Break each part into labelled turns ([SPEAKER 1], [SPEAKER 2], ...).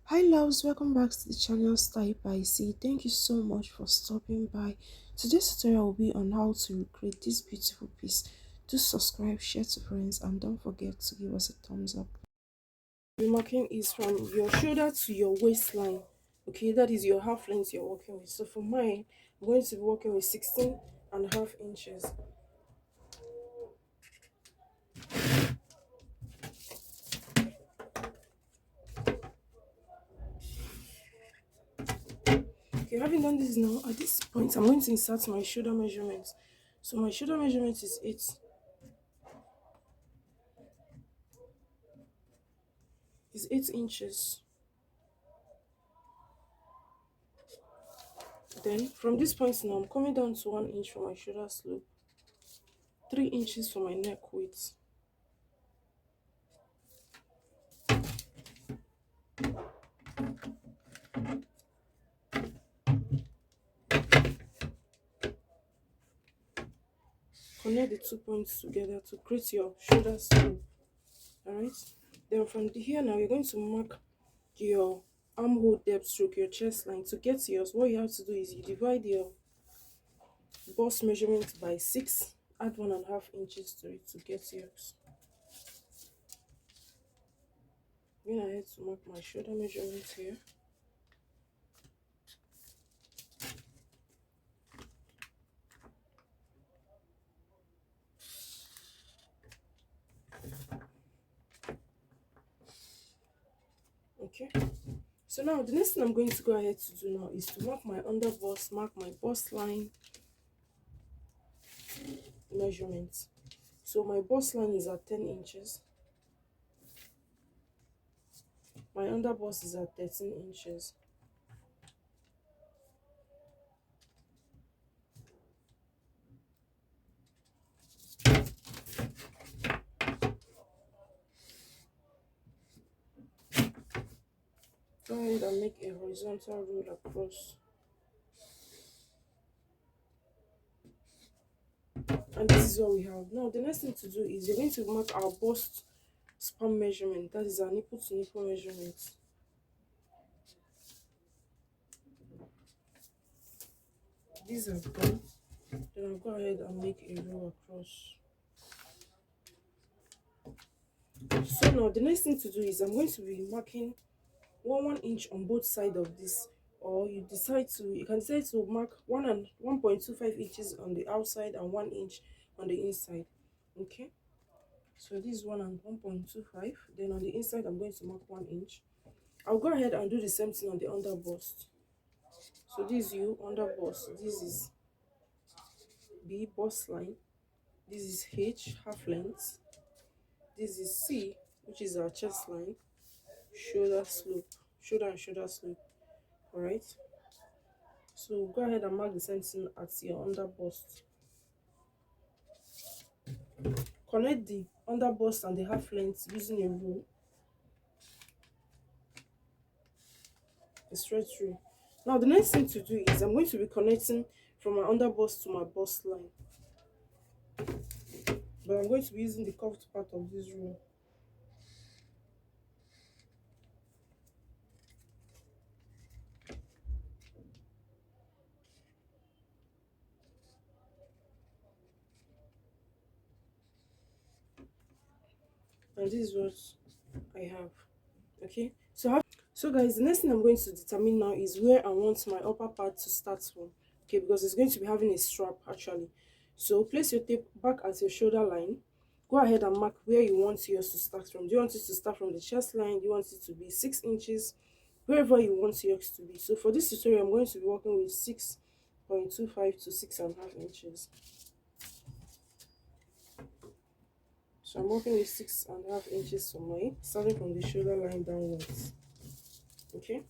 [SPEAKER 1] Hi loves, welcome back to the channel Style by C. Thank you so much for stopping by. Today's tutorial will be on how to recreate this beautiful piece. Do subscribe, share to friends, and don't forget to give us a thumbs up. The marking is from your shoulder to your waistline. Okay, that is your half length you're working with. So for mine, I'm going to be working with 16.5 inches. Okay, having done this now, at this point, I'm going to insert my shoulder measurements. So my shoulder measurement is 8 inches. Then from this point now, I'm coming down to 1 inch for my shoulder slope, 3 inches for my neck width. Connect the 2 points together to create your shoulder slope. Alright. Then from here now, you're going to mark your armhole depth stroke, your chest line. To get yours, what you have to do is you divide your bust measurement by 6, add 1.5 inches to it to get yours. Going ahead to mark my shoulder measurement here. Okay. So now the next thing I'm going to go ahead to do now is to mark my under bust, mark my bust line measurement. So my bust line is at 10 inches. My under bust is at 13 inches. Go ahead and make a horizontal roll across. And this is what we have. Now the next thing to do is you're going to mark our bust span measurement. That is our nipple to nipple measurement. These are done. Then I'll go ahead and make a roll across. So now the next thing to do is I'm going to be marking 1 inch on both sides of this, or you can decide to mark 1.25 inches on the outside and 1 inch on the inside. Okay, so this is 1 and 1.25. Then on the inside I'm going to mark 1 inch. I'll go ahead and do the same thing on the under bust. So this is you under bust, this is B bust line, this is H half length, this is C, which is our chest line, shoulder slope, shoulder and shoulder slope. All right, so go ahead and mark the same thing at your under bust. Connect the under bust and the half length using a rule, a straight rule. Now the next thing to do is I'm going to be connecting from my under bust to my bust line, but I'm going to be using the curved part of this rule. And this is what I have. Okay, so guys, the next thing I'm going to determine now is where I want my upper part to start from. Okay, because it's going to be having a strap actually. So place your tape back at your shoulder line. Go ahead and mark where you want yours to start from. Do you want it to start from the chest line? Do you want it to be 6 inches? Wherever you want yours to be. So for this tutorial, I'm going to be working with 6.25 to 6.5 inches. So I'm working with 6.5 inches for mine, starting from the shoulder line downwards. Okay.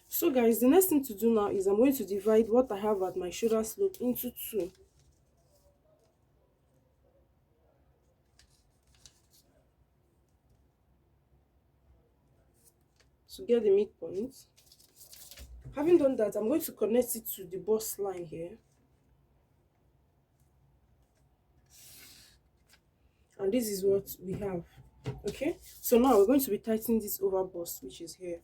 [SPEAKER 1] So guys, the next thing to do now is I'm going to divide what I have at my shoulder slope into 2. To get the midpoint. Having done that, I'm going to connect it to the bust line here. And this is what we have. Okay, so now we're going to be tightening this over bust, which is here.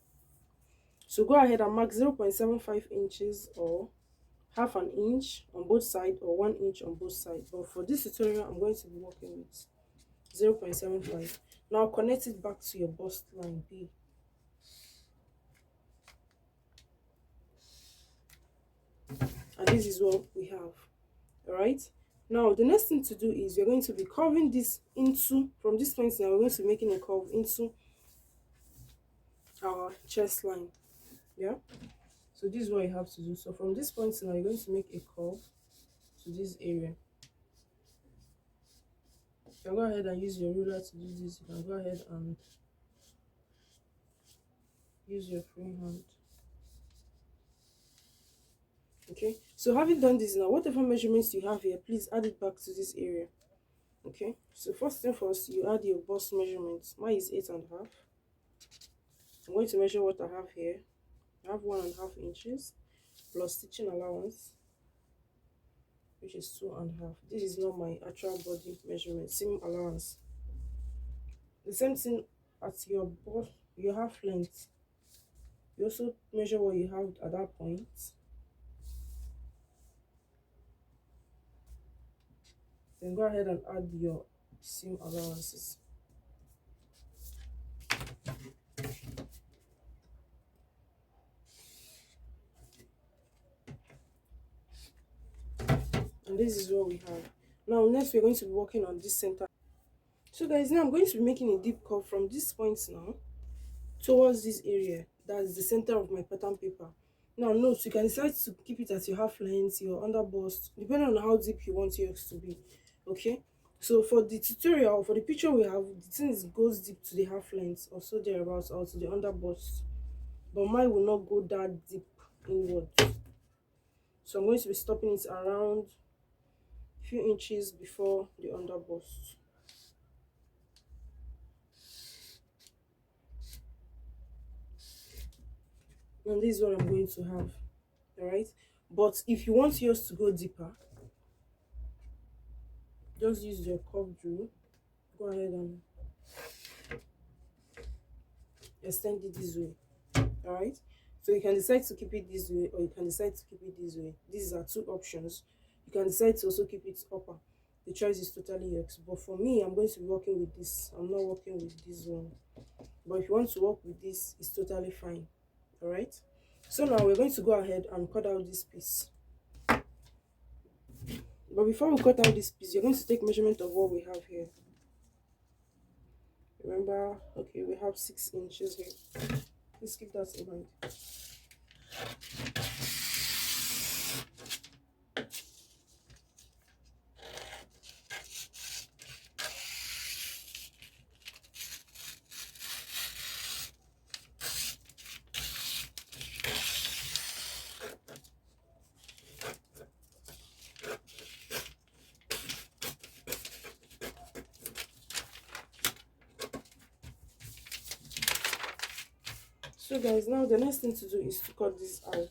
[SPEAKER 1] So go ahead and mark 0.75 inches or half an inch on both sides or 1 inch on both sides. But for this tutorial, I'm going to be working with 0.75. Now connect it back to your bust line B. And this is what we have. Alright. Now the next thing to do is we're going to be curving this into, from this point now, we're going to be making a curve into our chest line. Yeah. So this is what you have to do. So from this point now, you're going to make a curve to this area. You can go ahead and use your ruler to do this. You can go ahead and use your free hand. Okay, so having done this now, whatever measurements you have here, please add it back to this area. Okay, so first thing first, you add your bust measurements. Mine is 8.5. I'm going to measure what I have here. I have 1.5 inches plus stitching allowance, which is 2.5. This is not my actual body measurement, seam allowance. The same thing at your bust, your half length. You also measure what you have at that point. Then go ahead and add your seam allowances. And this is what we have. Now next we're going to be working on this center. So guys, now I'm going to be making a deep curve from this point now towards this area. That's the center of my pattern paper. Now note, you can decide to keep it at your half length, your under bust, depending on how deep you want yours to be. Okay, so for the tutorial, for the picture we have, the thing is goes deep to the half length or so thereabouts, or to the under bust, but mine will not go that deep inward. So I'm going to be stopping it around a few inches before the under bust. And this is what I'm going to have. All right, but if you want yours to go deeper, just use your curve drill. Go ahead and extend it this way. All right, so you can decide to keep it this way or you can decide to keep it this way. These are two options. You can decide to also keep it upper. The choice is totally yours, but for me, I'm going to be working with this. I'm not working with this one, but if you want to work with this, it's totally fine. All right, so now we're going to go ahead and cut out this piece. But before we cut out this piece, you're going to take measurement of what we have here. Remember, okay, we have 6 inches here. Please keep that in mind. So guys, now the next thing to do is to cut this out.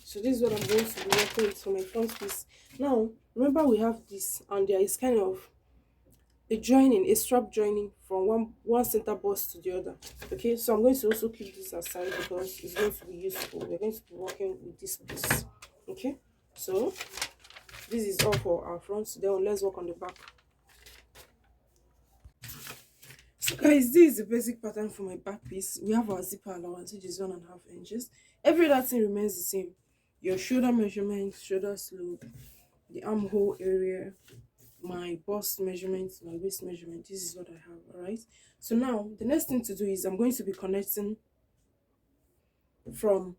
[SPEAKER 1] So this is what I'm going to be working with for my front piece. Now, remember we have this and there is kind of a joining, a strap joining from one center bust to the other. Okay, so I'm going to also keep this aside because it's going to be useful. We're going to be working with this piece. Okay, so this is all for our front. Then let's work on the back. So guys, this is the basic pattern for my back piece. We have our zipper allowance, which is 1.5 inches. Every other thing remains the same. Your shoulder measurement, shoulder slope, the armhole area, my bust measurement, my waist measurement. This is what I have. All right, so now the next thing to do is I'm going to be connecting from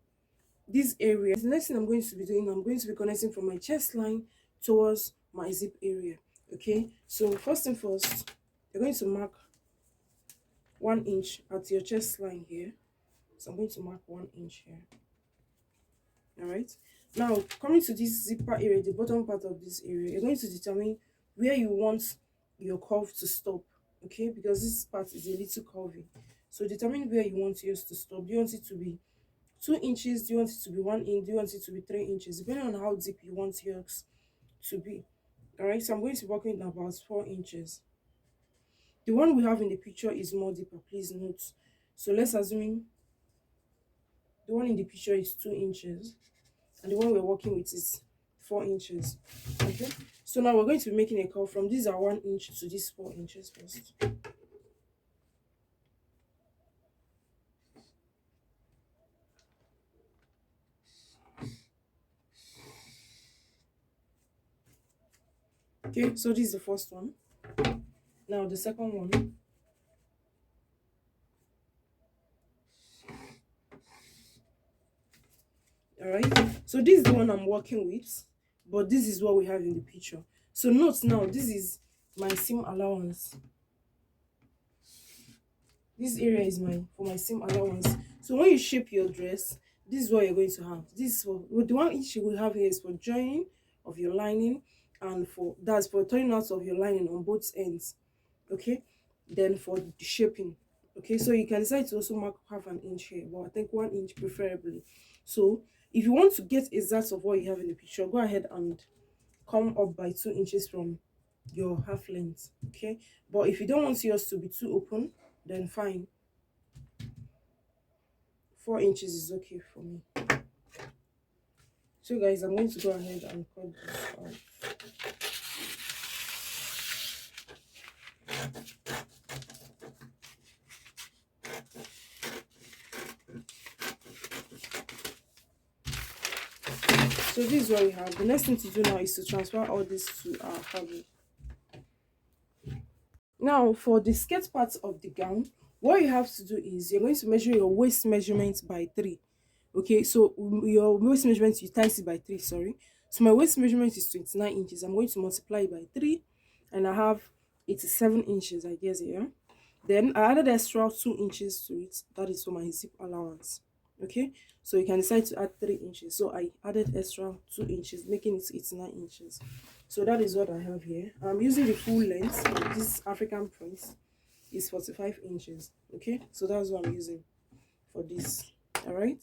[SPEAKER 1] this area. The next thing I'm going to be doing, I'm going to be connecting from my chest line towards my zip area. Okay, so first thing first, you're going to mark 1 inch at your chest line here. So I'm going to mark 1 inch here. All right. Now coming to this zipper area, the bottom part of this area, you're going to determine where you want your curve to stop. Okay, because this part is a little curvy. So determine where you want yours to stop. Do you want it to be 2 inches? Do you want it to be 1 inch? Do you want it to be 3 inches? Depending on how deep you want yours to be. All right. So I'm going to be working about 4 inches. The one we have in the picture is more deeper. Please note. So let's assume the one in the picture is 2 inches. And the one we're working with is 4 inches. Okay, so now we're going to be making a curve from these are 1 inch to these 4 inches first. Okay, so this is the first one. Now the second one. All right, so this is the one I'm working with, but this is what we have in the picture. So note now, this is my seam allowance. This area is for my seam allowance. So when you shape your dress, this is what you're going to have. This is for the 1 inch you will have here is for joining of your lining, and that's for turning out of your lining on both ends. Okay, then for the shaping. Okay, so you can decide to also mark half an inch here, but I think 1 inch preferably. So if you want to get exact of what you have in the picture, go ahead and come up by 2 inches from your half length. Okay, but if you don't want yours to be too open, then fine, 4 inches is okay for me. So guys, I'm going to go ahead and cut this out. So this is what we have. The next thing to do now is to transfer all this to our fabric. Now for the skirt part of the gown, what you have to do is you're going to measure your waist measurement by 3. Okay, so your waist measurement, you times it by 3, sorry. So my waist measurement is 29 inches. I'm going to multiply it by 3, and I have 87 inches, I guess, here. Then I added extra 2 inches to it. That is for my zip allowance. Okay, so you can decide to add 3 inches. So I added extra 2 inches, making it 89 inches. So that is what I have here. I'm using the full length of this African print is 45 inches. Okay, so that's what I'm using for this. All right.